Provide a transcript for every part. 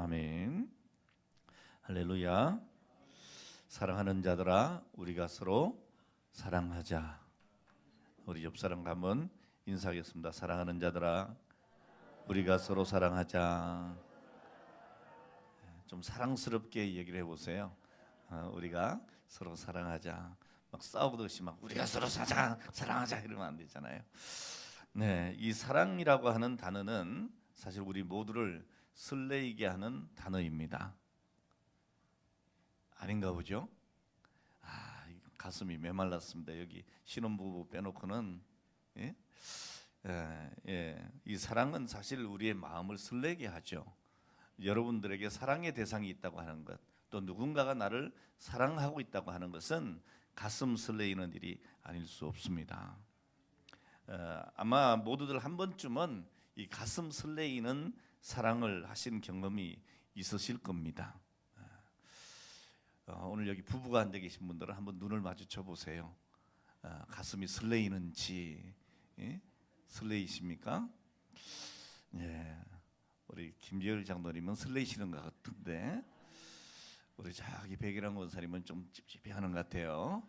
아멘. 할렐루야. 사랑하는 자들아, 우리가 서로 사랑하자. 우리 옆 사람 한번 인사하겠습니다. 사랑하는 자들아, 우리가 서로 사랑하자. 좀 사랑스럽게 얘기를 해보세요. 우리가 서로 사랑하자. 막 싸우듯이 막 우리가 서로 사랑하자 이러면 안 되잖아요. 네, 이 사랑이라고 하는 단어는 사실 우리 모두를 설레이게 하는 단어입니다. 아닌가 보죠? 가슴이 메말랐습니다. 여기 신혼부부 빼놓고는 이 사랑은 사실 우리의 마음을 설레게 하죠. 여러분들에게 사랑의 대상이 있다고 하는 것, 또 누군가가 나를 사랑하고 있다고 하는 것은 가슴 설레이는 일이 아닐 수 없습니다. 아마 모두들 한 번쯤은 이 가슴 설레이는 사랑을 하신 경험이 있으실 겁니다. 오늘 여기 부부가 앉아 계신 분들은 한번 눈을 마주쳐 보세요. 가슴이 설레이는지, 설레이십니까? 예, 우리 김재열 장로님은 설레이시는 것 같은데 우리 저기 백일환 권사님은 좀 찝찝해하는 것 같아요.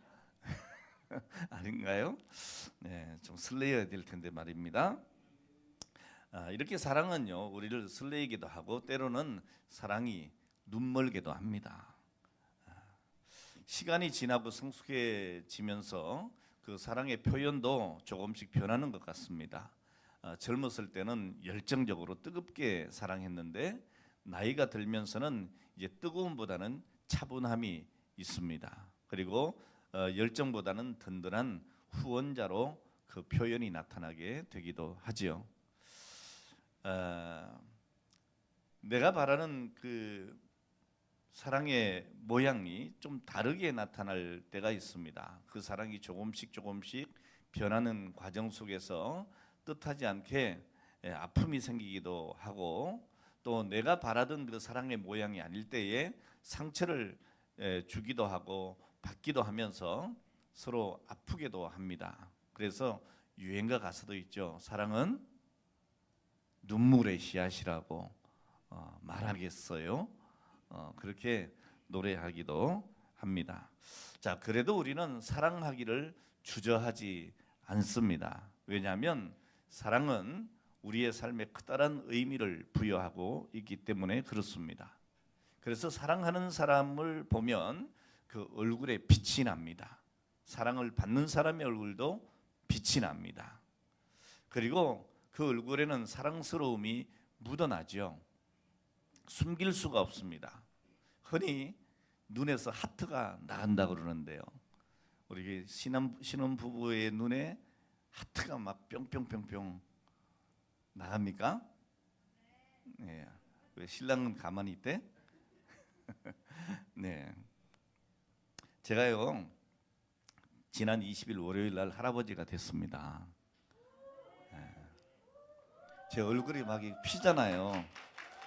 아닌가요? 네, 좀 설레어야 될 텐데 말입니다. 이렇게 사랑은요, 우리를 설레이기도 하고 때로는 사랑이 눈멀게도 합니다. 시간이 지나고 성숙해지면서 그 사랑의 표현도 조금씩 변하는 것 같습니다. 젊었을 때는 열정적으로 뜨겁게 사랑했는데 나이가 들면서는 이제 뜨거움보다는 차분함이 있습니다. 그리고 열정보다는 든든한 후원자로 그 표현이 나타나게 되기도 하지요. 내가 바라는 그 사랑의 모양이 좀 다르게 나타날 때가 있습니다. 그 사랑이 조금씩 변하는 과정 속에서 뜻하지 않게 아픔이 생기기도 하고, 또 내가 바라던 그 사랑의 모양이 아닐 때에 상처를 주기도 하고 받기도 하면서 서로 아프기도 합니다. 그래서 유행가 가사도 있죠. 사랑은 눈물의 씨앗이라고 말하겠어요. 그렇게 노래하기도 합니다. 자, 그래도 우리는 사랑하기를 주저하지 않습니다. 왜냐하면 사랑은 우리의 삶에 커다란 의미를 부여하고 있기 때문에 그렇습니다. 그래서 사랑하는 사람을 보면 그 얼굴에 빛이 납니다. 사랑을 받는 사람의 얼굴도 빛이 납니다. 그리고 그 얼굴에는 사랑스러움이 묻어나죠. 숨길 수가 없습니다. 흔히 눈에서 하트가 나간다고 그러는데요. 우리 신혼부부의 눈에 하트가 막 뿅뿅뿅뿅 나갑니까? 네. 왜 신랑은 가만히 있대? 네. 제가요, 지난 20일 월요일 날 할아버지가 됐습니다. 네. 제 얼굴이 막 피잖아요.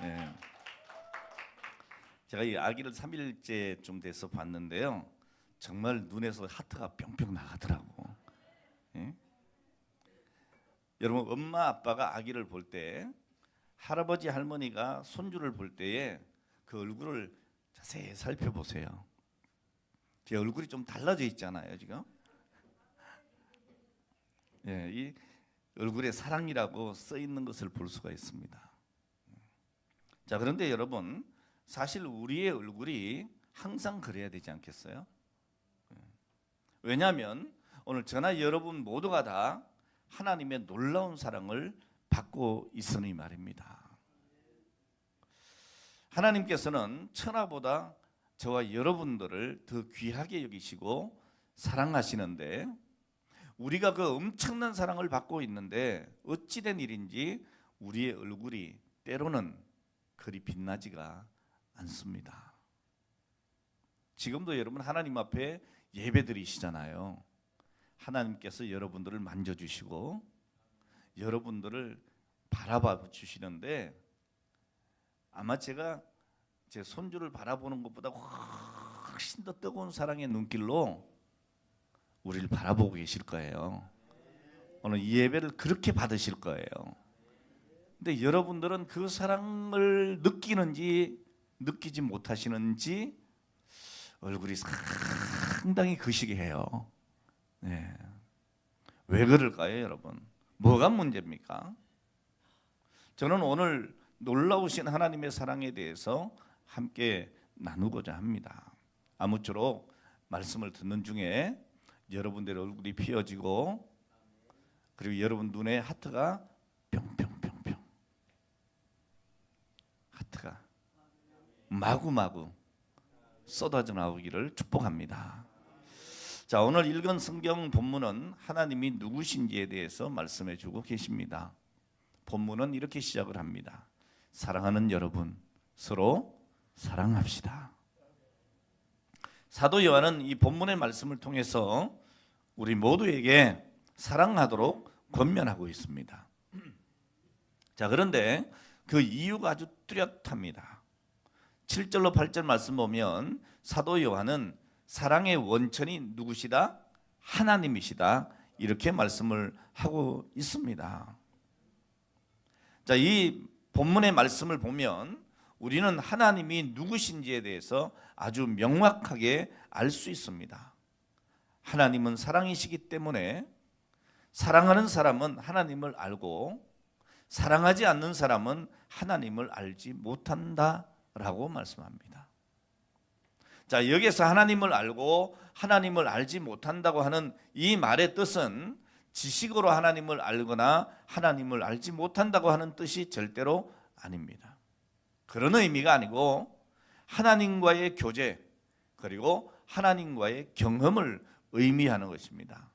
네. 제가 이 아기를 3일째쯤 돼서 봤는데요, 정말 눈에서 하트가 뿅뿅 나가더라고. 예? 여러분, 엄마 아빠가 아기를 볼 때, 할아버지 할머니가 손주를 볼 때에 그 얼굴을 자세히 살펴보세요. 제 얼굴이 좀 달라져 있잖아요, 지금. 예, 이 얼굴에 사랑이라고 써 있는 것을 볼 수가 있습니다. 자, 그런데 여러분, 사실 우리의 얼굴이 항상 그래야 되지 않겠어요? 왜냐하면 오늘 저나 여러분 모두가 다 하나님의 놀라운 사랑을 받고 있으니 말입니다. 하나님께서는 천하보다 저와 여러분들을 더 귀하게 여기시고 사랑하시는데, 우리가 그 엄청난 사랑을 받고 있는데 어찌된 일인지 우리의 얼굴이 때로는 그리 빛나지가 않습니다. 지금도 여러분 하나님 앞에 예배드리시잖아요. 하나님께서 여러분들을 만져주시고 여러분들을 바라봐 주시는데, 아마 제가 제 손주를 바라보는 것보다 훨씬 더 뜨거운 사랑의 눈길로 우리를 바라보고 계실 거예요. 오늘 이 예배를 그렇게 받으실 거예요. 근데 여러분들은 그 사랑을 느끼는지 느끼지 못하시는지 얼굴이 상당히 거시기해요. 네. 왜 그럴까요, 여러분? 뭐가 문제입니까? 저는 오늘 놀라우신 하나님의 사랑에 대해서 함께 나누고자 합니다. 아무쪼록 말씀을 듣는 중에 여러분들의 얼굴이 피어지고 그리고 여러분 눈에 하트가 뿅뿅뿅뿅 하트가 마구마구 쏟아져 나오기를 축복합니다. 자, 오늘 읽은 성경 본문은 하나님이 누구신지에 대해서 말씀해 주고 계십니다. 본문은 이렇게 시작을 합니다. 사랑하는 여러분, 서로 사랑합시다. 사도 요한은 이 본문의 말씀을 통해서 우리 모두에게 사랑하도록 권면하고 있습니다. 자, 그런데 그 이유가 아주 뚜렷합니다. 7절로 8절 말씀 보면 사도 요한은 사랑의 원천이 누구시다? 하나님이시다. 이렇게 말씀을 하고 있습니다. 자, 이 본문의 말씀을 보면 우리는 하나님이 누구신지에 대해서 아주 명확하게 알 수 있습니다. 하나님은 사랑이시기 때문에 사랑하는 사람은 하나님을 알고 사랑하지 않는 사람은 하나님을 알지 못한다라고 말씀합니다. 자, 여기서 하나님을 알고 하나님을 알지 못한다고 하는 이 말의 뜻은 지식으로 하나님을 알거나 하나님을 알지 못한다고 하는 뜻이 절대로 아닙니다. 그런 의미가 아니고 하나님과의 교제 그리고 하나님과의 경험을 의미하는 것입니다.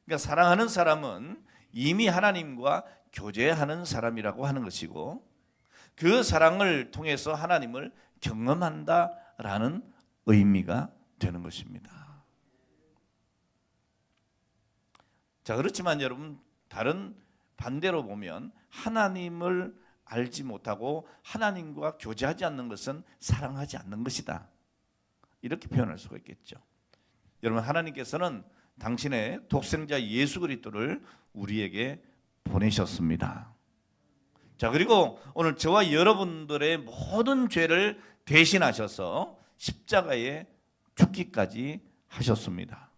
그러니까 사랑하는 사람은 이미 하나님과 교제하는 사람이라고 하는 것이고 그 사랑을 통해서 하나님을 경험한다라는 의미가 되는 것입니다. 자, 그렇지만 여러분 다른 반대로 보면 하나님을 알지 못하고 하나님과 교제하지 않는 것은 사랑하지 않는 것이다. 이렇게 표현할 수가 있겠죠. 여러분 하나님께서는 당신의 독생자 예수 그리스도를 우리에게 보내셨습니다. 자, 그리고 오늘 저와 여러분들의 모든 죄를 대신하셔서 십자가에 죽기까지 하셨습니다.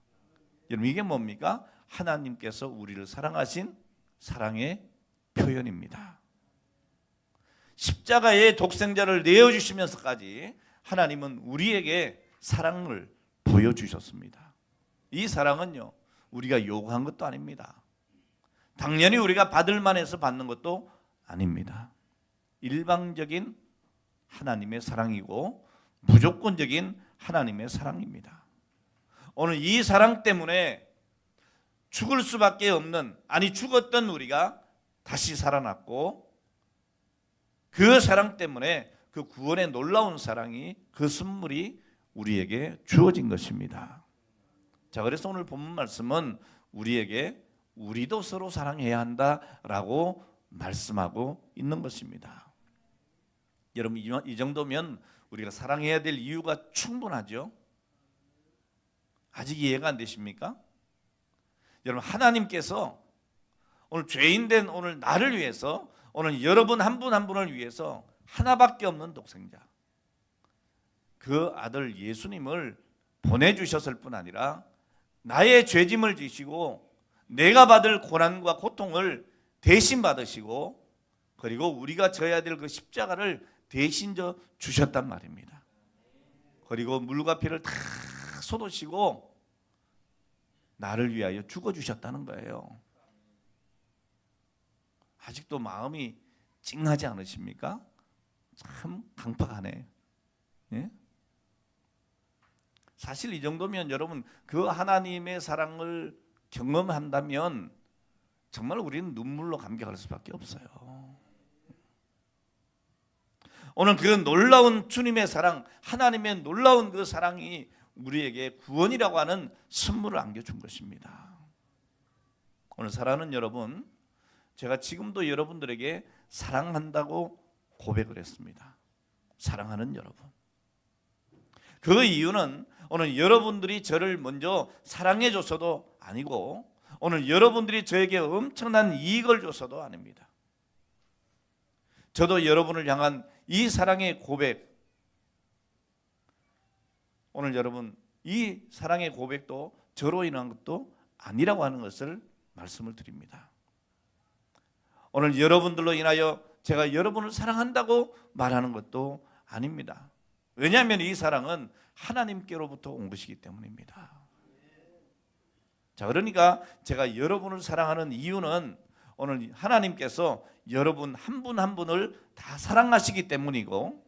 여러분 이게 뭡니까? 하나님께서 우리를 사랑하신 사랑의 표현입니다. 십자가에 독생자를 내어주시면서까지 하나님은 우리에게 사랑을 보여주셨습니다. 이 사랑은요 우리가 요구한 것도 아닙니다. 당연히 우리가 받을 만해서 받는 것도 아닙니다. 일방적인 하나님의 사랑이고 무조건적인 하나님의 사랑입니다. 오늘 이 사랑 때문에 죽을 수밖에 없는, 아니 죽었던 우리가 다시 살아났고 그 사랑 때문에 그 구원의 놀라운 사랑이, 그 선물이 우리에게 주어진 것입니다. 자, 그래서 오늘 본문 말씀은 우리에게 우리도 서로 사랑해야 한다라고 말씀하고 있는 것입니다. 여러분 이 정도면 우리가 사랑해야 될 이유가 충분하죠. 아직 이해가 안 되십니까? 여러분 하나님께서 오늘 죄인된 오늘 나를 위해서, 오늘 여러분 한 분 한 분을 위해서 하나밖에 없는 독생자 그 아들 예수님을 보내주셨을 뿐 아니라 나의 죄짐을 지시고 내가 받을 고난과 고통을 대신 받으시고 그리고 우리가 져야 될 그 십자가를 대신 져 주셨단 말입니다. 그리고 물과 피를 다 쏟으시고 나를 위하여 죽어주셨다는 거예요. 아직도 마음이 찡하지 않으십니까? 참 강팍하네. 예? 사실 이 정도면 여러분 그 하나님의 사랑을 경험한다면 정말 우리는 눈물로 감격할 수밖에 없어요. 오늘 그 놀라운 주님의 사랑, 하나님의 놀라운 그 사랑이 우리에게 구원이라고 하는 선물을 안겨준 것입니다. 오늘 사랑하는 여러분, 제가 지금도 여러분들에게 사랑한다고 고백을 했습니다. 사랑하는 여러분. 그 이유는 오늘 여러분들이 저를 먼저 사랑해 줘서도 아니고 오늘 여러분들이 저에게 엄청난 이익을 줘서도 아닙니다. 저도 여러분을 향한 이 사랑의 고백, 오늘 여러분 이 사랑의 고백도 저로 인한 것도 아니라고 하는 것을 말씀을 드립니다. 오늘 여러분들로 인하여 제가 여러분을 사랑한다고 말하는 것도 아닙니다. 왜냐하면 이 사랑은 하나님께로부터 온 것이기 때문입니다. 자, 그러니까 제가 여러분을 사랑하는 이유는 오늘 하나님께서 여러분 한 분 한 분을 다 사랑하시기 때문이고,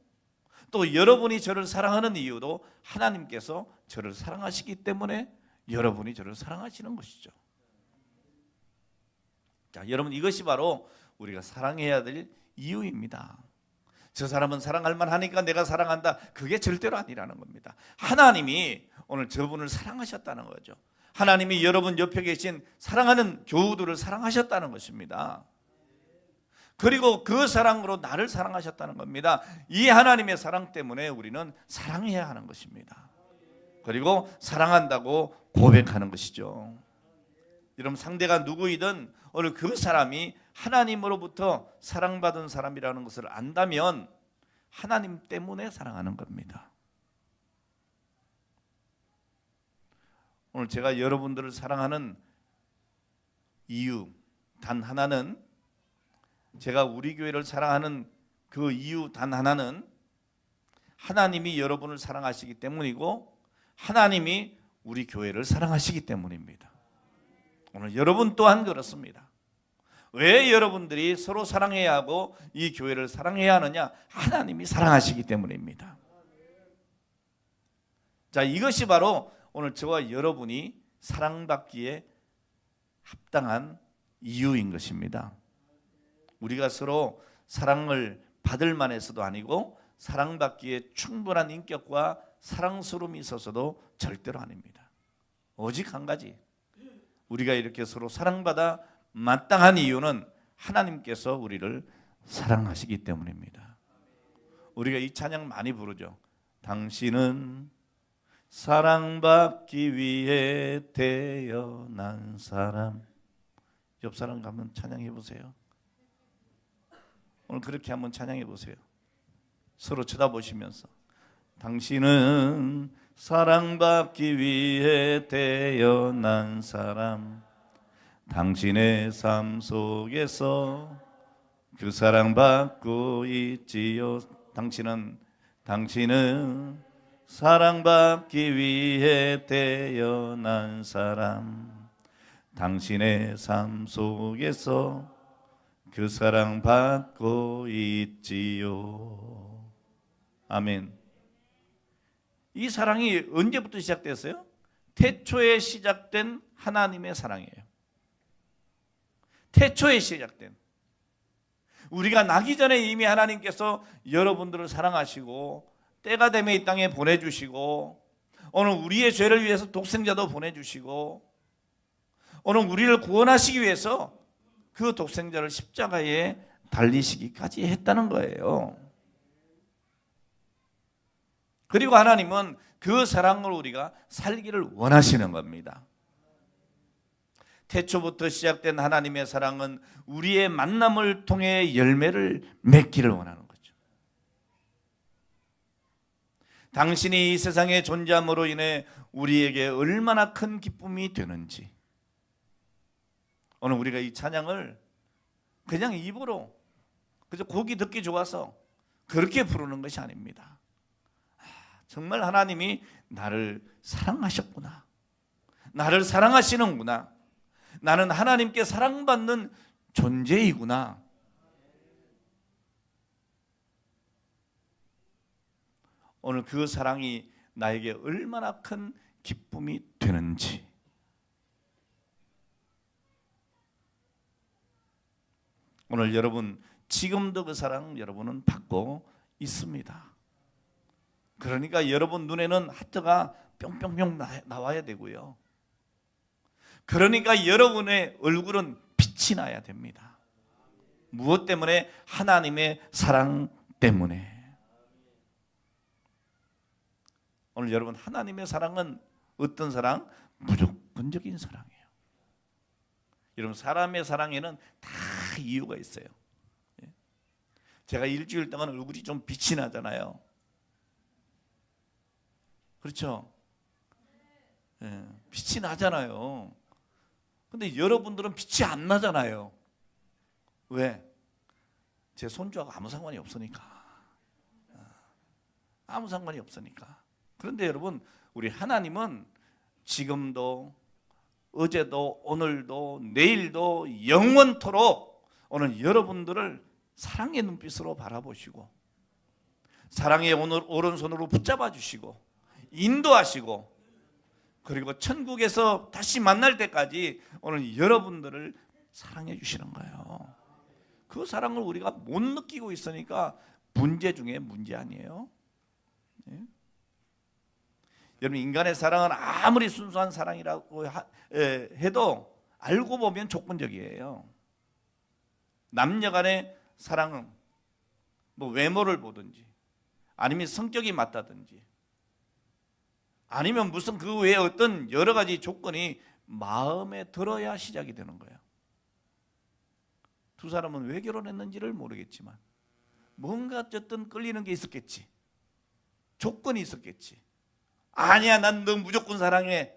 또 여러분이 저를 사랑하는 이유도 하나님께서 저를 사랑하시기 때문에 여러분이 저를 사랑하시는 것이죠. 자, 여러분 이것이 바로 우리가 사랑해야 될 이유입니다. 저 사람은 사랑할 만하니까 내가 사랑한다, 그게 절대로 아니라는 겁니다. 하나님이 오늘 저분을 사랑하셨다는 거죠. 하나님이 여러분 옆에 계신 사랑하는 교우들을 사랑하셨다는 것입니다. 그리고 그 사랑으로 나를 사랑하셨다는 겁니다. 이 하나님의 사랑 때문에 우리는 사랑해야 하는 것입니다. 그리고 사랑한다고 고백하는 것이죠. 여러분 상대가 누구이든 오늘 그 사람이 하나님으로부터 사랑받은 사람이라는 것을 안다면 하나님 때문에 사랑하는 겁니다. 오늘 제가 여러분들을 사랑하는 이유 단 하나는, 제가 우리 교회를 사랑하는 그 이유 단 하나는 하나님이 여러분을 사랑하시기 때문이고 하나님이 우리 교회를 사랑하시기 때문입니다. 오늘 여러분 또한 그렇습니다. 왜 여러분들이 서로 사랑해야 하고 이 교회를 사랑해야 하느냐? 하나님이 사랑하시기 때문입니다. 자, 이것이 바로 오늘 저와 여러분이 사랑받기에 합당한 이유인 것입니다. 우리가 서로 사랑을 받을 만해서도 아니고 사랑받기에 충분한 인격과 사랑스러움이 있어서도 절대로 아닙니다. 오직 한 가지, 우리가 이렇게 서로 사랑받아 마땅한 이유는 하나님께서 우리를 사랑하시기 때문입니다. 우리가 이 찬양 많이 부르죠. 당신은 사랑받기 위해 태어난 사람. 옆 사람 가면 찬양해 보세요. 오늘 그렇게 한번 찬양해 보세요. 서로 쳐다보시면서 당신은 사랑받기 위해 태어난 사람, 당신의 삶 속에서 그 사랑받고 있지요. 당신은 사랑받기 위해 태어난 사람, 당신의 삶 속에서 그 사랑받고 있지요. 아멘. 이 사랑이 언제부터 시작됐어요? 태초에 시작된 하나님의 사랑이에요. 태초에 시작된, 우리가 나기 전에 이미 하나님께서 여러분들을 사랑하시고 때가 되면 이 땅에 보내주시고, 오늘 우리의 죄를 위해서 독생자도 보내주시고, 오늘 우리를 구원하시기 위해서 그 독생자를 십자가에 달리시기까지 했다는 거예요. 그리고 하나님은 그 사랑을 우리가 살기를 원하시는 겁니다. 태초부터 시작된 하나님의 사랑은 우리의 만남을 통해 열매를 맺기를 원하는 거죠. 당신이 이 세상에 존재함으로 인해 우리에게 얼마나 큰 기쁨이 되는지, 오늘 우리가 이 찬양을 그냥 입으로 그저 곡이 듣기 좋아서 그렇게 부르는 것이 아닙니다. 정말 하나님이 나를 사랑하셨구나, 나를 사랑하시는구나, 나는 하나님께 사랑받는 존재이구나. 오늘 그 사랑이 나에게 얼마나 큰 기쁨이 되는지, 오늘 여러분 지금도 그 사랑 여러분은 받고 있습니다. 그러니까 여러분 눈에는 하트가 뿅뿅뿅 나와야 되고요. 그러니까 여러분의 얼굴은 빛이 나야 됩니다. 무엇 때문에? 하나님의 사랑 때문에. 오늘 여러분 하나님의 사랑은 어떤 사랑? 무조건적인 사랑이에요. 여러분 사람의 사랑에는 다 이유가 있어요. 제가 일주일 동안 얼굴이 좀 빛이 나잖아요. 그렇죠? 예, 빛이 나잖아요. 근데 여러분들은 빛이 안 나잖아요. 왜? 제 손주하고 아무 상관이 없으니까. 아무 상관이 없으니까. 그런데 여러분, 우리 하나님은 지금도 어제도 오늘도 내일도 영원토록 오늘 여러분들을 사랑의 눈빛으로 바라보시고 사랑의 오른손으로 붙잡아 주시고 인도하시고 그리고 천국에서 다시 만날 때까지 오늘 여러분들을 사랑해 주시는 거예요. 그 사랑을 우리가 못 느끼고 있으니까 문제 중에 문제 아니에요? 네? 여러분, 인간의 사랑은 아무리 순수한 사랑이라고 해도 알고 보면 조건적이에요. 남녀 간의 사랑은 뭐 외모를 보든지 아니면 성격이 맞다든지 아니면 무슨 그 외에 어떤 여러 가지 조건이 마음에 들어야 시작이 되는 거예요. 두 사람은 왜 결혼했는지를 모르겠지만 뭔가 어쨌든 끌리는 게 있었겠지. 조건이 있었겠지. 아니야, 난 너 무조건 사랑해.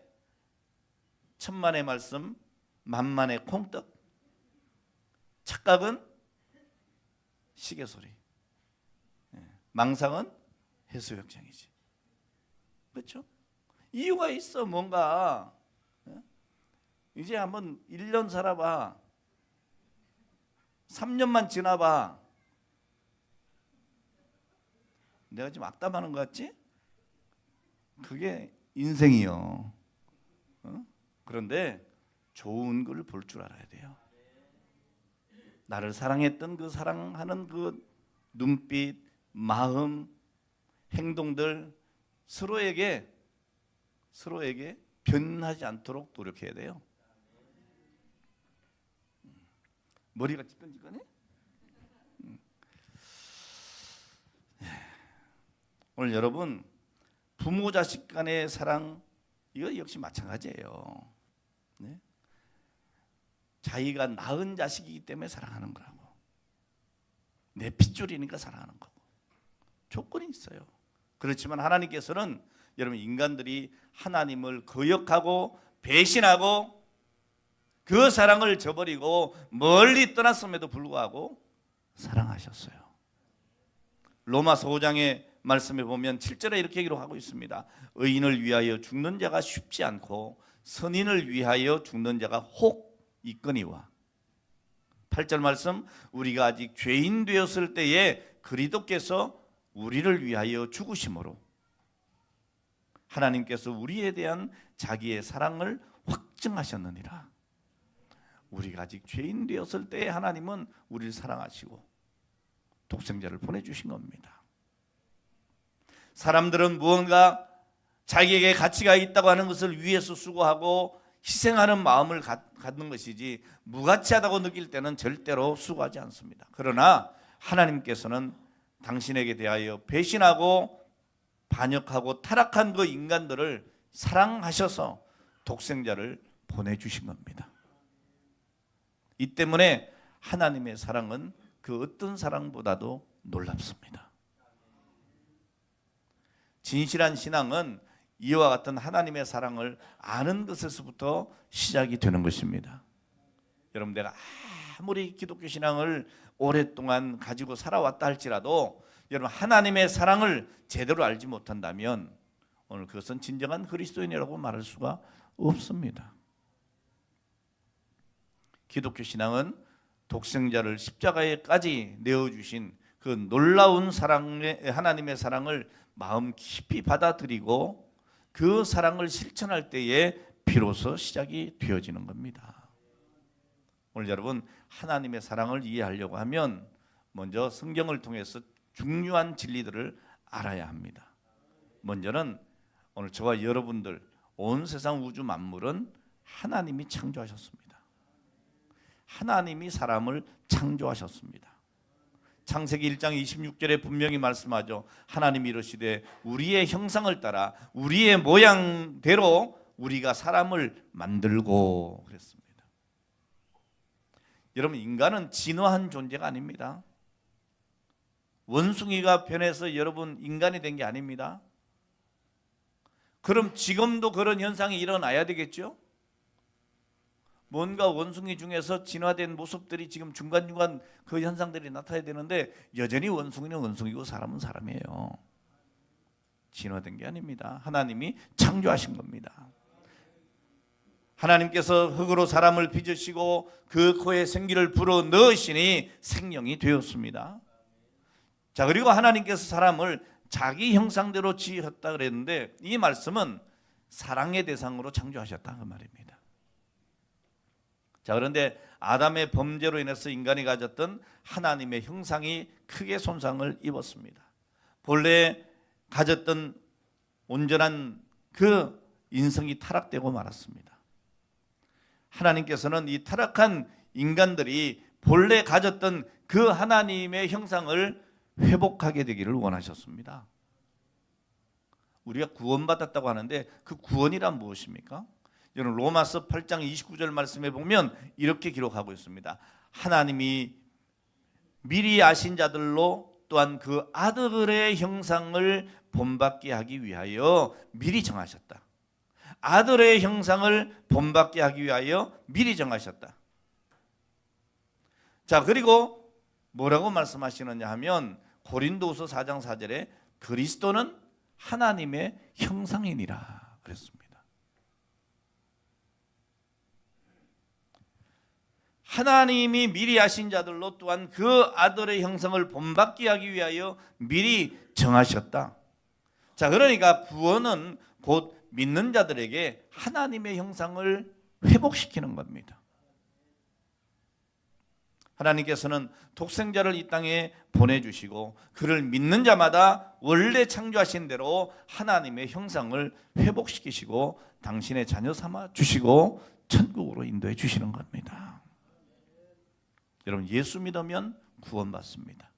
천만의 말씀, 만만의 콩떡. 착각은 시계소리. 망상은 해수욕장이지. 그렇죠? 이유가 있어. 뭔가 이제 한번 1년 살아봐. 3년만 지나봐. 내가 지금 악담하는 것 같지? 그게 인생이요. 그런데 좋은 걸 볼 줄 알아야 돼요. 나를 사랑했던 그 사랑하는 그 눈빛, 마음, 행동들 서로에게 변하지 않도록 노력해야 돼요. 머리가 찌끈찌끈해? 오늘 여러분, 부모 자식 간의 사랑 이거 역시 마찬가지예요. 네? 자기가 낳은 자식이기 때문에 사랑하는 거라고. 내 핏줄이니까 사랑하는 거고. 조건이 있어요. 그렇지만 하나님께서는 여러분, 인간들이 하나님을 거역하고 배신하고 그 사랑을 저버리고 멀리 떠났음에도 불구하고 사랑하셨어요. 로마서 5장의 말씀에 보면 7절에 이렇게 기록하고 있습니다. 의인을 위하여 죽는 자가 쉽지 않고 선인을 위하여 죽는 자가 혹 있거니와. 8절 말씀, 우리가 아직 죄인 되었을 때에 그리스도께서 우리를 위하여 죽으심으로 하나님께서 우리에 대한 자기의 사랑을 확증하셨느니라. 우리가 아직 죄인 되었을 때에 하나님은 우리를 사랑하시고 독생자를 보내주신 겁니다. 사람들은 무언가 자기에게 가치가 있다고 하는 것을 위해서 수고하고 희생하는 마음을 갖는 것이지 무가치하다고 느낄 때는 절대로 수고하지 않습니다. 그러나 하나님께서는 당신에게 대하여 배신하고 반역하고 타락한 그 인간들을 사랑하셔서 독생자를 보내주신 겁니다. 이 때문에 하나님의 사랑은 그 어떤 사랑보다도 놀랍습니다. 진실한 신앙은 이와 같은 하나님의 사랑을 아는 것에서부터 시작이 되는 것입니다. 여러분, 내가 아무리 기독교 신앙을 오랫동안 가지고 살아왔다 할지라도 여러분, 하나님의 사랑을 제대로 알지 못한다면 오늘 그것은 진정한 그리스도인이라고 말할 수가 없습니다. 기독교 신앙은 독생자를 십자가에까지 내어주신 그 놀라운 사랑의 하나님의 사랑을 마음 깊이 받아들이고 그 사랑을 실천할 때에 비로소 시작이 되어지는 겁니다. 오늘 여러분, 하나님의 사랑을 이해하려고 하면 먼저 성경을 통해서 중요한 진리들을 알아야 합니다. 먼저는 오늘 저와 여러분들 온 세상 우주 만물은 하나님이 창조하셨습니다. 하나님이 사람을 창조하셨습니다. 창세기 1장 26절에 분명히 말씀하죠. 하나님이 이르시되 우리의 형상을 따라 우리의 모양대로 우리가 사람을 만들고 그랬습니다. 여러분, 인간은 진화한 존재가 아닙니다. 원숭이가 변해서 여러분 인간이 된 게 아닙니다. 그럼 지금도 그런 현상이 일어나야 되겠죠? 뭔가 원숭이 중에서 진화된 모습들이 지금 중간중간 그 현상들이 나타나야 되는데 여전히 원숭이는 원숭이고 사람은 사람이에요. 진화된 게 아닙니다. 하나님이 창조하신 겁니다. 하나님께서 흙으로 사람을 빚으시고 그 코에 생기를 불어 넣으시니 생명이 되었습니다. 자, 그리고 하나님께서 사람을 자기 형상대로 지으셨다 그랬는데 이 말씀은 사랑의 대상으로 창조하셨다 그 말입니다. 자, 그런데 아담의 범죄로 인해서 인간이 가졌던 하나님의 형상이 크게 손상을 입었습니다. 본래 가졌던 온전한 그 인성이 타락되고 말았습니다. 하나님께서는 이 타락한 인간들이 본래 가졌던 그 하나님의 형상을 회복하게 되기를 원하셨습니다. 우리가 구원받았다고 하는데 그 구원이란 무엇입니까? 여러분 로마서 8장 29절 말씀에 보면 이렇게 기록하고 있습니다. 하나님이 미리 아신 자들로 또한 그 아들의 형상을 본받게 하기 위하여 미리 정하셨다. 아들의 형상을 본받게 하기 위하여 미리 정하셨다. 자, 그리고 뭐라고 말씀하시느냐 하면 고린도후서 4장 4절에 그리스도는 하나님의 형상이니라 그랬습니다. 하나님이 미리 아신 자들로 또한 그 아들의 형상을 본받게 하기 위하여 미리 정하셨다. 자, 그러니까 구원은 곧 믿는 자들에게 하나님의 형상을 회복시키는 겁니다. 하나님께서는 독생자를 이 땅에 보내주시고 그를 믿는 자마다 원래 창조하신 대로 하나님의 형상을 회복시키시고 당신의 자녀 삼아 주시고 천국으로 인도해 주시는 겁니다. 여러분 예수 믿으면 구원받습니다.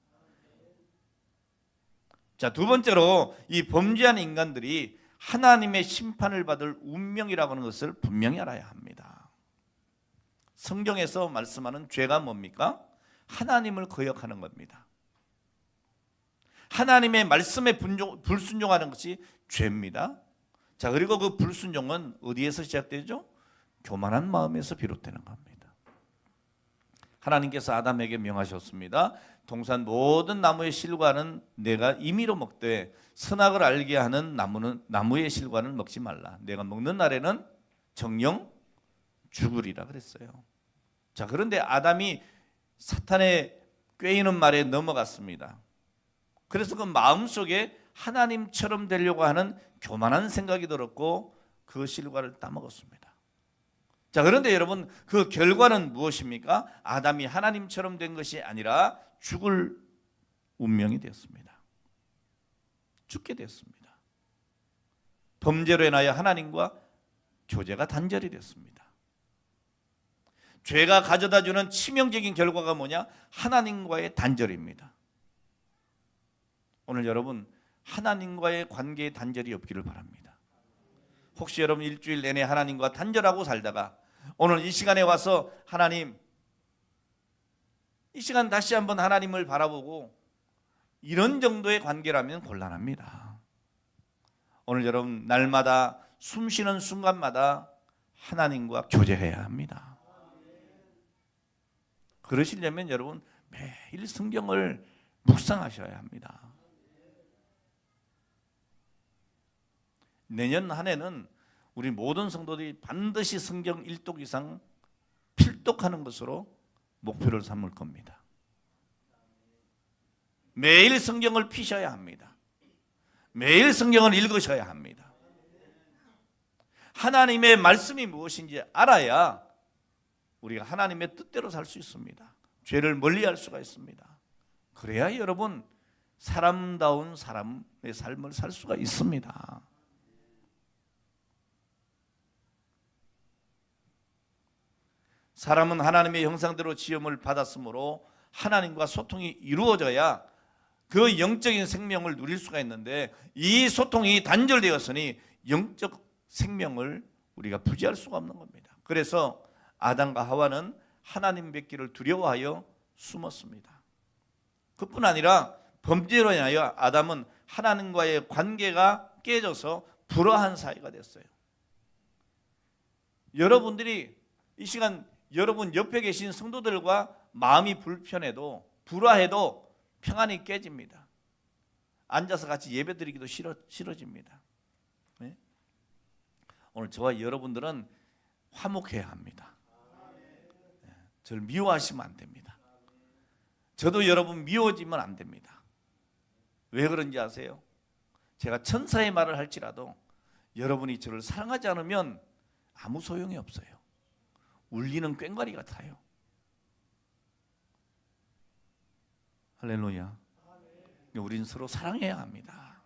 자, 두 번째로 이 범죄한 인간들이 하나님의 심판을 받을 운명이라고 하는 것을 분명히 알아야 합니다. 성경에서 말씀하는 죄가 뭡니까? 하나님을 거역하는 겁니다. 하나님의 말씀에 불순종하는 것이 죄입니다. 자, 그리고 그 불순종은 어디에서 시작되죠? 교만한 마음에서 비롯되는 겁니다. 하나님께서 아담에게 명하셨습니다. 동산 모든 나무의 실과는 내가 임의로 먹되 선악을 알게 하는 나무의 실과는 먹지 말라. 내가 먹는 날에는 정령 죽으리라 그랬어요. 자, 그런데 아담이 사탄의 꾀이는 말에 넘어갔습니다. 그래서 그 마음속에 하나님처럼 되려고 하는 교만한 생각이 들었고 그 실과를 따먹었습니다. 자, 그런데 여러분 그 결과는 무엇입니까? 아담이 하나님처럼 된 것이 아니라 죽을 운명이 되었습니다. 죽게 되었습니다. 범죄로 인하여 하나님과 교제가 단절이 됐습니다. 죄가 가져다주는 치명적인 결과가 뭐냐? 하나님과의 단절입니다. 오늘 여러분 하나님과의 관계의 단절이 없기를 바랍니다. 혹시 여러분 일주일 내내 하나님과 단절하고 살다가 오늘 이 시간에 와서 하나님, 이 시간 다시 한번 하나님을 바라보고 이런 정도의 관계라면 곤란합니다. 오늘 여러분 날마다 숨 쉬는 순간마다 하나님과 교제해야 합니다. 그러시려면 여러분 매일 성경을 묵상하셔야 합니다. 내년 한 해는 우리 모든 성도들이 반드시 성경 1독 이상 필독하는 것으로 목표를 삼을 겁니다. 매일 성경을 피셔야 합니다. 매일 성경을 읽으셔야 합니다. 하나님의 말씀이 무엇인지 알아야 우리가 하나님의 뜻대로 살 수 있습니다. 죄를 멀리할 수가 있습니다. 그래야 여러분 사람다운 사람의 삶을 살 수가 있습니다. 사람은 하나님의 형상대로 지음을 받았으므로 하나님과 소통이 이루어져야 그 영적인 생명을 누릴 수가 있는데 이 소통이 단절되었으니 영적 생명을 우리가 부지할 수가 없는 겁니다. 그래서 아담과 하와는 하나님 뵙기를 두려워하여 숨었습니다. 그뿐 아니라 범죄로 인하여 아담은 하나님과의 관계가 깨져서 불화한 사이가 됐어요. 여러분들이 이 시간 여러분 옆에 계신 성도들과 마음이 불편해도 불화해도 평안이 깨집니다. 앉아서 같이 예배드리기도 싫어집니다. 네? 오늘 저와 여러분들은 화목해야 합니다. 네, 저를 미워하시면 안 됩니다. 저도 여러분 미워지면 안 됩니다. 왜 그런지 아세요? 제가 천사의 말을 할지라도 여러분이 저를 사랑하지 않으면 아무 소용이 없어요. 울리는 꽹과리 같아요. 할렐루야. 우리는 서로 사랑해야 합니다.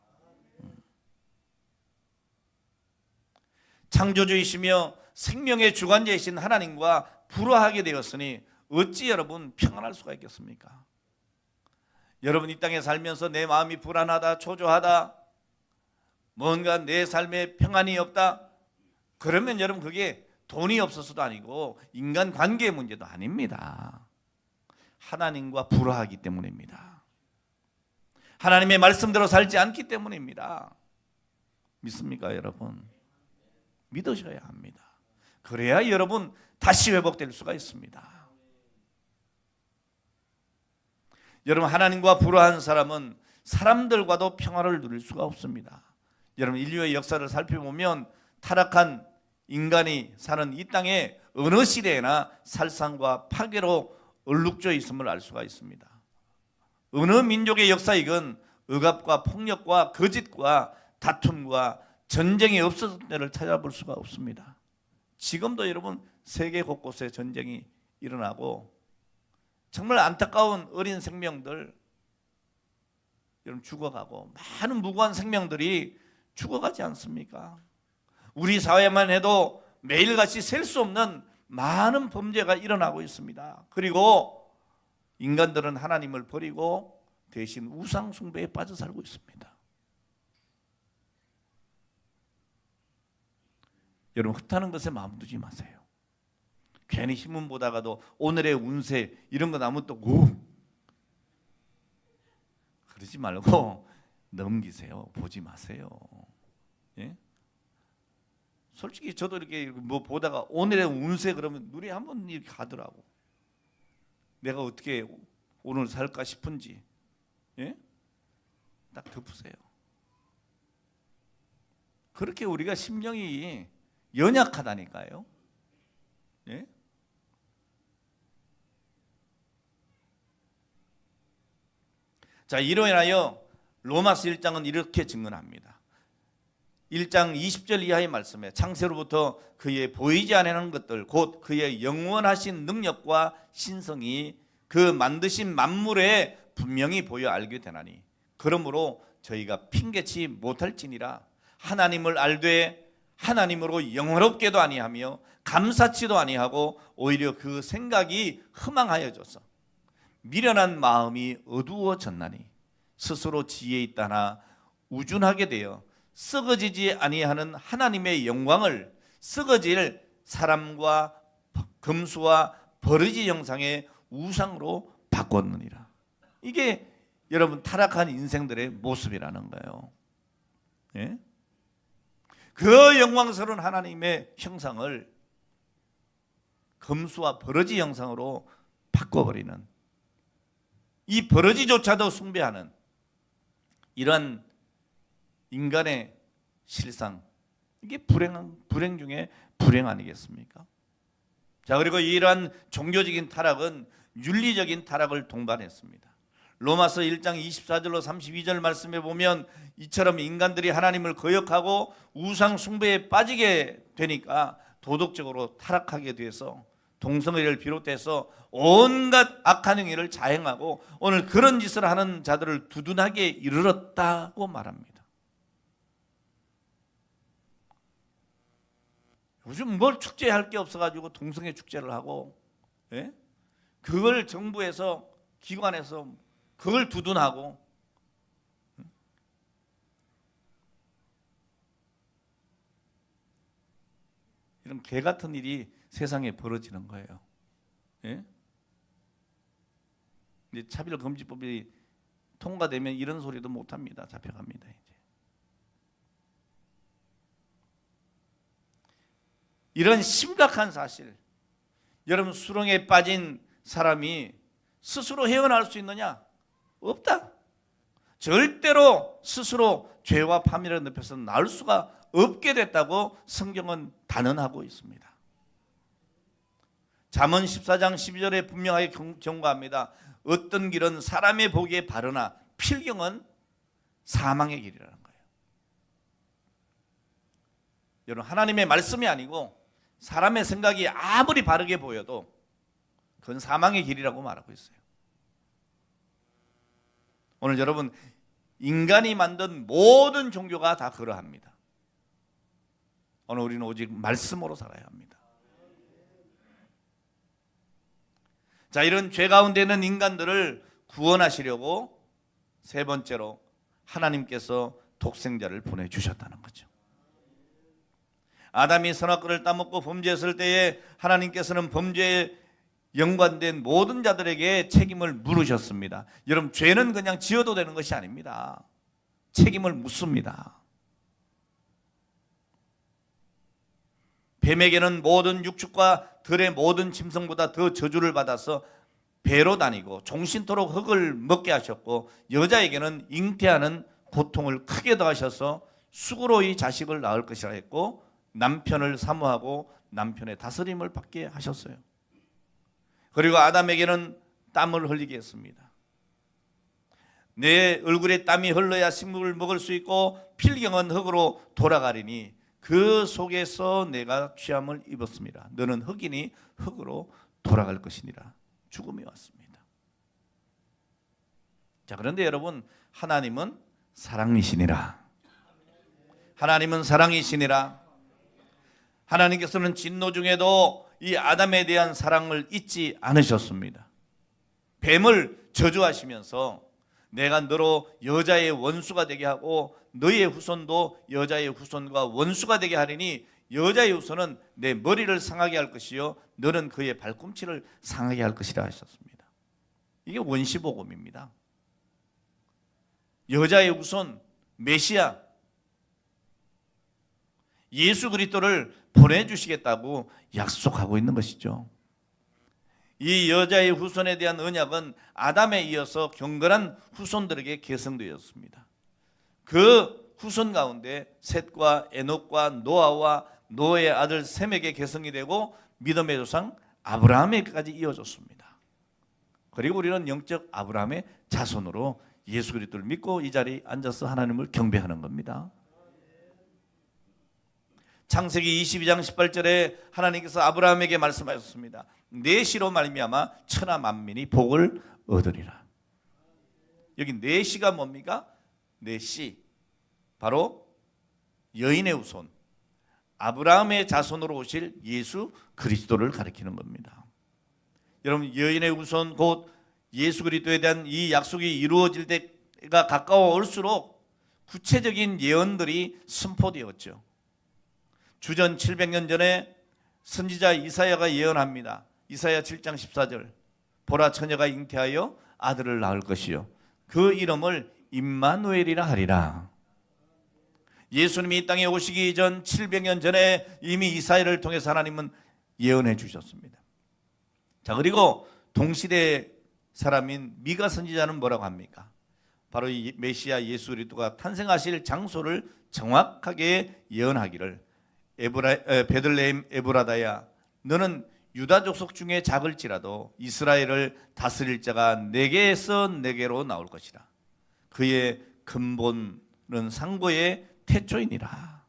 창조주이시며 생명의 주관자이신 하나님과 불화하게 되었으니 어찌 여러분 평안할 수가 있겠습니까? 여러분 이 땅에 살면서 내 마음이 불안하다, 초조하다, 뭔가 내 삶에 평안이 없다, 그러면 여러분 그게 돈이 없어서도 아니고 인간관계의 문제도 아닙니다. 하나님과 불화하기 때문입니다. 하나님의 말씀대로 살지 않기 때문입니다. 믿습니까 여러분? 믿으셔야 합니다. 그래야 여러분 다시 회복될 수가 있습니다. 여러분 하나님과 불화한 사람은 사람들과도 평화를 누릴 수가 없습니다. 여러분 인류의 역사를 살펴보면 타락한 인간이 사는 이 땅에 어느 시대에나 살상과 파괴로 얼룩져 있음을 알 수가 있습니다. 어느 민족의 역사이건 억압과 폭력과 거짓과 다툼과 전쟁이 없었던 때를 찾아볼 수가 없습니다. 지금도 여러분 세계 곳곳에 전쟁이 일어나고 정말 안타까운 어린 생명들 여러분 죽어가고 많은 무고한 생명들이 죽어가지 않습니까? 우리 사회만 해도 매일같이 셀 수 없는 많은 범죄가 일어나고 있습니다. 그리고 인간들은 하나님을 버리고 대신 우상 숭배에 빠져 살고 있습니다. 여러분 흩타는 것에 마음 두지 마세요. 괜히 신문 보다가도 오늘의 운세 이런 거 나면 또 그러지 말고 넘기세요. 보지 마세요. 예? 솔직히 저도 이렇게 뭐 보다가 오늘의 운세 그러면 눈이 한번 이렇게 가더라고. 내가 어떻게 오늘 살까 싶은지, 예? 딱 덮으세요. 그렇게 우리가 심령이 연약하다니까요. 예? 자, 이로 인하여 로마서 1장은 이렇게 증언합니다. 1장 20절 이하의 말씀에 창세로부터 그의 보이지 아니하는 것들 곧 그의 영원하신 능력과 신성이 그 만드신 만물에 분명히 보여 알게 되나니 그러므로 저희가 핑계치 못할지니라. 하나님을 알되 하나님으로 영화롭게도 아니하며 감사치도 아니하고 오히려 그 생각이 허망하여져서 미련한 마음이 어두워졌나니 스스로 지혜 있다나 우준하게 되어 썩어지지 아니하는 하나님의 영광을 썩어질 사람과 금수와 버러지 형상의 우상으로 바꿨느니라. 이게 여러분 타락한 인생들의 모습이라는 거예요. 예? 그 영광스러운 하나님의 형상을 금수와 버러지 형상으로 바꿔버리는, 이 버러지조차도 숭배하는 이런 인간의 실상, 이게 불행 중에 불행 아니겠습니까? 자, 그리고 이러한 종교적인 타락은 윤리적인 타락을 동반했습니다. 로마서 1장 24절로 32절 말씀에 보면 이처럼 인간들이 하나님을 거역하고 우상 숭배에 빠지게 되니까 도덕적으로 타락하게 돼서 동성애를 비롯해서 온갖 악한 행위를 자행하고 오늘 그런 짓을 하는 자들을 두둔하게 이르렀다고 말합니다. 요즘 뭘 축제할 게 없어가지고 동성애 축제를 하고, 예? 그걸 정부에서 기관에서 그걸 두둔하고, 이런 개 같은 일이 세상에 벌어지는 거예요. 예? 차별금지법이 통과되면 이런 소리도 못합니다. 잡혀갑니다. 이제. 이런 심각한 사실, 여러분 수렁에 빠진 사람이 스스로 헤어날 수 있느냐? 없다. 절대로 스스로 죄와 파멸의 늪에서 나올 수가 없게 됐다고 성경은 단언하고 있습니다. 잠언 14장 12절에 분명하게 경고합니다. 어떤 길은 사람의 보기에 바르나 필경은 사망의 길이라는 거예요. 여러분, 하나님의 말씀이 아니고 사람의 생각이 아무리 바르게 보여도 그건 사망의 길이라고 말하고 있어요. 오늘 여러분, 인간이 만든 모든 종교가 다 그러합니다. 오늘 우리는 오직 말씀으로 살아야 합니다. 자, 이런 죄 가운데 있는 인간들을 구원하시려고 세 번째로 하나님께서 독생자를 보내주셨다는 거죠. 아담이 선악과를 따먹고 범죄했을 때에 하나님께서는 범죄에 연관된 모든 자들에게 책임을 물으셨습니다. 여러분, 죄는 그냥 지어도 되는 것이 아닙니다. 책임을 묻습니다. 뱀에게는 모든 육축과 들의 모든 짐승보다 더 저주를 받아서 배로 다니고 종신토록 흙을 먹게 하셨고, 여자에게는 잉태하는 고통을 크게 더하셔서 수고로 이 자식을 낳을 것이라 했고, 남편을 사모하고 남편의 다스림을 받게 하셨어요. 그리고 아담에게는 땀을 흘리게 했습니다. 내 얼굴에 땀이 흘러야 식물을 먹을 수 있고 필경은 흙으로 돌아가리니 그 속에서 내가 취함을 입었습니다. 너는 흙이니 흙으로 돌아갈 것이니라. 죽음이 왔습니다. 자, 그런데 여러분, 하나님은 사랑이시니라. 하나님은 사랑이시니라. 하나님께서는 진노 중에도 이 아담에 대한 사랑을 잊지 않으셨습니다. 뱀을 저주하시면서 내가 너로 여자의 원수가 되게 하고 너의 후손도 여자의 후손과 원수가 되게 하리니 여자의 후손은 내 머리를 상하게 할 것이요 너는 그의 발꿈치를 상하게 할 것이라 하셨습니다. 이게 원시복음입니다. 여자의 후손 메시아 예수 그리스도를 보내주시겠다고 약속하고 있는 것이죠. 이 여자의 후손에 대한 언약은 아담에 이어서 경건한 후손들에게 계승되었습니다. 그 후손 가운데 셋과 에녹과 노아와 노의 아들 셈에게 계승이 되고 믿음의 조상 아브라함에게까지 이어졌습니다. 그리고 우리는 영적 아브라함의 자손으로 예수 그리스도를 믿고 이 자리에 앉아서 하나님을 경배하는 겁니다. 창세기 22장 18절에 하나님께서 아브라함에게 말씀하셨습니다. 내 씨로 말미암아 천하 만민이 복을 얻으리라. 여기 내 씨가 뭡니까? 내 씨, 바로 여인의 후손 아브라함의 자손으로 오실 예수 그리스도를 가리키는 겁니다. 여러분, 여인의 후손 곧 예수 그리스도에 대한 이 약속이 이루어질 때가 가까워 올수록 구체적인 예언들이 선포되었죠. 주전 700년 전에 선지자 이사야가 예언합니다. 이사야 7장 14절 보라 처녀가 잉태하여 아들을 낳을 것이요 그 이름을 임마누엘이라 하리라. 예수님이 이 땅에 오시기 전 700년 전에 이미 이사야를 통해서 하나님은 예언해 주셨습니다. 자, 그리고 동시대 사람인 미가 선지자는 뭐라고 합니까? 바로 이 메시아 예수 그리스도가 탄생하실 장소를 정확하게 예언하기를 베들레헴 에브라다야 너는 유다 족속 중에 작을지라도 이스라엘을 다스릴 자가 내게서 내게로 나올 것이라. 그의 근본은 상고의 태초이니라.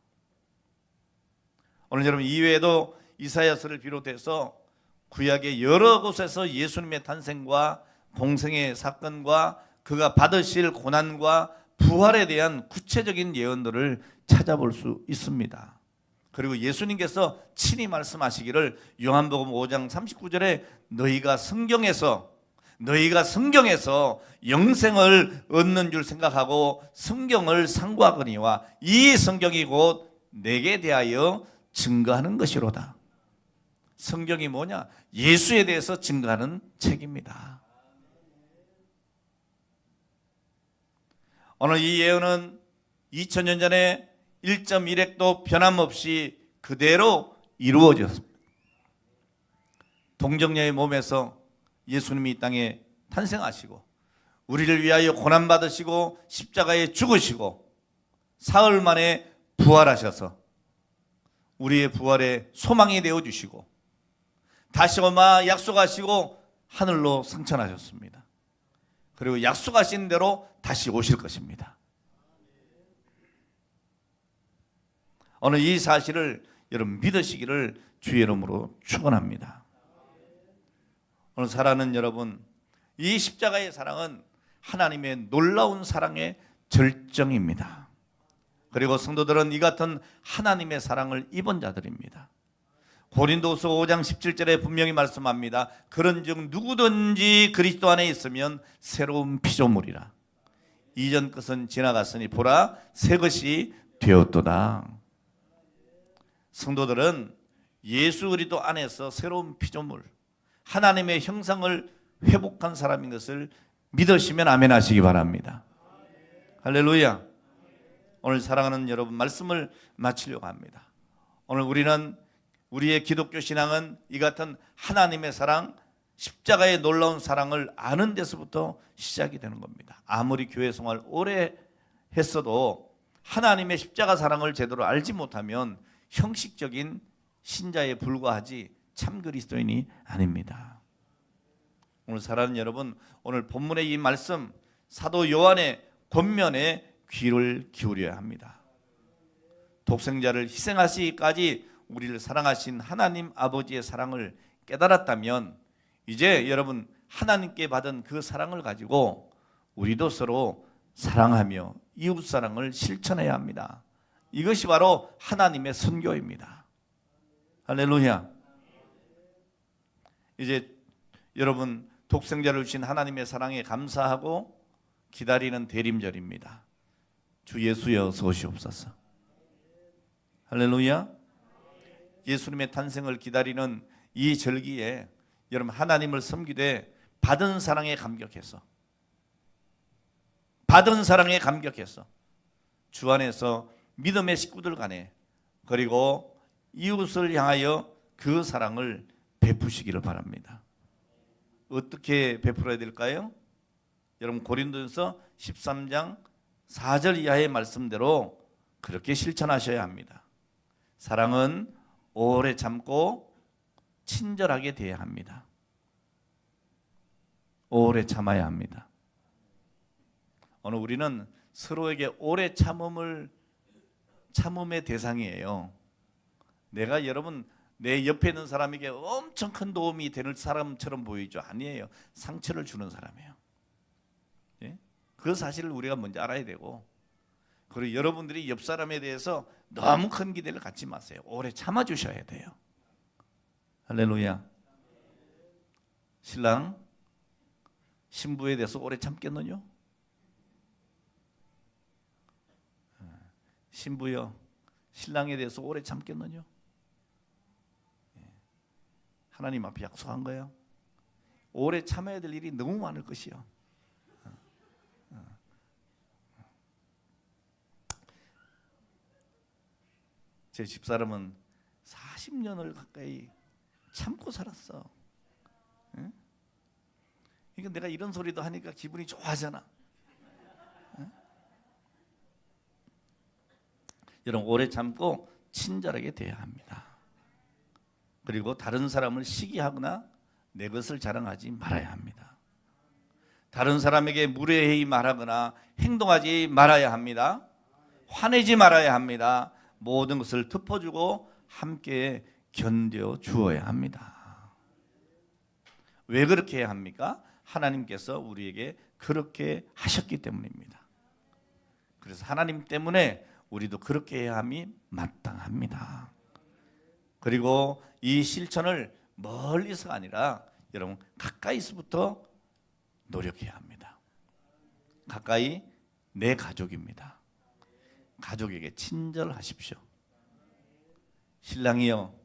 오늘 여러분 이외에도 이사야서를 비롯해서 구약의 여러 곳에서 예수님의 탄생과 공생의 사건과 그가 받으실 고난과 부활에 대한 구체적인 예언들을 찾아볼 수 있습니다. 그리고 예수님께서 친히 말씀하시기를 요한복음 5장 39절에 너희가 성경에서 영생을 얻는 줄 생각하고 성경을 상고하거니와 이 성경이 곧 내게 대하여 증거하는 것이로다. 성경이 뭐냐? 예수에 대해서 증거하는 책입니다. 오늘 이 예언은 2000년 전에 1.1핵도 변함없이 그대로 이루어졌습니다. 동정녀의 몸에서 예수님이 이 땅에 탄생하시고 우리를 위하여 고난받으시고 십자가에 죽으시고 사흘 만에 부활하셔서 우리의 부활의 소망이 되어주시고 다시 오마 약속하시고 하늘로 승천하셨습니다. 그리고 약속하신 대로 다시 오실 것입니다. 오늘 이 사실을 여러분 믿으시기를 주의 이름으로 축원합니다. 오늘 사랑하는 여러분, 이 십자가의 사랑은 하나님의 놀라운 사랑의 절정입니다. 그리고 성도들은 이 같은 하나님의 사랑을 입은 자들입니다. 고린도후서 5장 17절에 분명히 말씀합니다. 그런즉 누구든지 그리스도 안에 있으면 새로운 피조물이라. 이전 것은 지나갔으니 보라 새 것이 되었도다. 성도들은 예수 그리스도 안에서 새로운 피조물, 하나님의 형상을 회복한 사람인 것을 믿으시면 아멘 하시기 바랍니다. 할렐루야. 오늘 사랑하는 여러분, 말씀을 마치려고 합니다. 오늘 우리의 기독교 신앙은 이 같은 하나님의 사랑, 십자가의 놀라운 사랑을 아는 데서부터 시작이 되는 겁니다. 아무리 교회 생활 오래 했어도 하나님의 십자가 사랑을 제대로 알지 못하면 형식적인 신자에 불과하지 참 그리스도인이 아닙니다. 오늘 사랑하는 여러분, 오늘 본문의 이 말씀 사도 요한의 권면에 귀를 기울여야 합니다. 독생자를 희생하시기까지 우리를 사랑하신 하나님 아버지의 사랑을 깨달았다면 이제 여러분 하나님께 받은 그 사랑을 가지고 우리도 서로 사랑하며 이웃사랑을 실천해야 합니다. 이것이 바로 하나님의 선교입니다. 할렐루야. 이제 여러분 독생자를 주신 하나님의 사랑에 감사하고 기다리는 대림절입니다. 주 예수여 어서 오시옵소서. 할렐루야. 예수님의 탄생을 기다리는 이 절기에 여러분 하나님을 섬기되 받은 사랑에 감격해서 주 안에서 믿음의 식구들 간에 그리고 이웃을 향하여 그 사랑을 베푸시기를 바랍니다. 어떻게 베풀어야 될까요? 여러분 고린도전서 13장 4절 이하의 말씀대로 그렇게 실천하셔야 합니다. 사랑은 오래 참고 친절하게 대해야 합니다. 오래 참아야 합니다. 오늘 우리는 서로에게 오래 참음의 대상이에요. 내가 여러분 내 옆에 있는 사람에게 엄청 큰 도움이 되는 사람처럼 보이죠? 아니에요. 상처를 주는 사람이에요. 예? 그 사실을 우리가 먼저 알아야 되고, 그리고 여러분들이 옆 사람에 대해서 너무 큰 기대를 갖지 마세요. 오래 참아 주셔야 돼요. 할렐루야. 신랑 신부에 대해서 오래 참겠느냐? 신부여 신랑에 대해서 오래 참겠느냐? 하나님 앞에 약속한 거예요. 오래 참아야 될 일이 너무 많을 것이요. 제 집사람은 40년을 가까이 참고 살았어. 응? 그러니까 내가 이런 소리도 하니까 기분이 좋아하잖아. 응? 여러분 오래 참고 친절하게 대해야 합니다. 그리고 다른 사람을 시기하거나 내 것을 자랑하지 말아야 합니다. 다른 사람에게 무례히 말하거나 행동하지 말아야 합니다. 화내지 말아야 합니다. 모든 것을 덮어주고 함께 견뎌 주어야 합니다. 왜 그렇게 해야 합니까? 하나님께서 우리에게 그렇게 하셨기 때문입니다. 그래서 하나님 때문에 우리도 그렇게 해야 함이 마땅합니다. 그리고 이 실천을 멀리서가 아니라 여러분 가까이서부터 노력해야 합니다. 가까이 내 가족입니다. 가족에게 친절하십시오. 신랑이여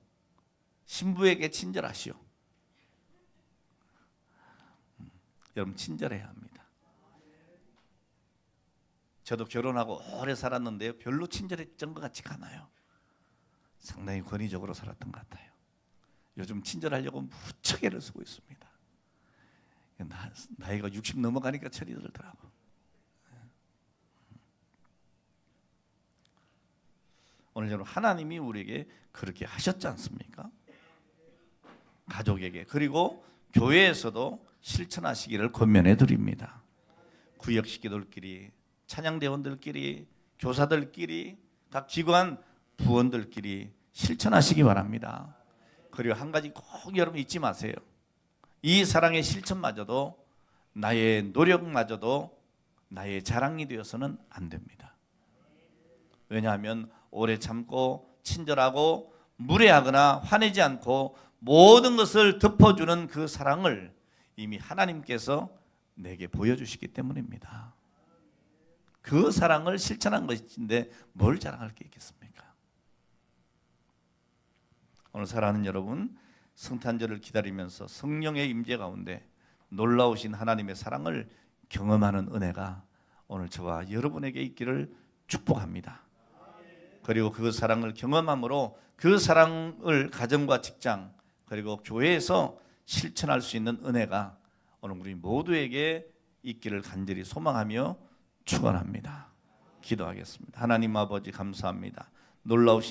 신부에게 친절하시오. 여러분 친절해야 합니다. 저도 결혼하고 오래 살았는데요, 별로 친절했던 것 같지가 않아요. 상당히 권위적으로 살았던 것 같아요. 요즘 친절하려고 무척 애를 쓰고 있습니다. 나이가 60 넘어가니까 철이 들더라고. 오늘 여러분, 하나님이 우리에게 그렇게 하셨지 않습니까? 가족에게, 그리고 교회에서도 실천하시기를 권면해 드립니다. 구역식구들끼리, 찬양대원들끼리, 교사들끼리, 각 기관 부원들끼리 실천하시기 바랍니다. 그리고 한 가지 꼭 여러분 잊지 마세요. 이 사랑의 실천마저도, 나의 노력마저도 나의 자랑이 되어서는 안 됩니다. 왜냐하면 오래 참고 친절하고 무례하거나 화내지 않고 모든 것을 덮어주는 그 사랑을 이미 하나님께서 내게 보여주시기 때문입니다. 그 사랑을 실천한 것인데 뭘 자랑할 게 있겠습니까? 오늘 사랑하는 여러분, 성탄절을 기다리면서 성령의 임재 가운데 놀라우신 하나님의 사랑을 경험하는 은혜가 오늘 저와 여러분에게 있기를 축복합니다. 그리고 그 사랑을 경험함으로 그 사랑을 가정과 직장 그리고 교회에서 실천할 수 있는 은혜가 오늘 우리 모두에게 있기를 간절히 소망하며 축원합니다. 기도하겠습니다. 하나님 아버지 감사합니다. 놀라우신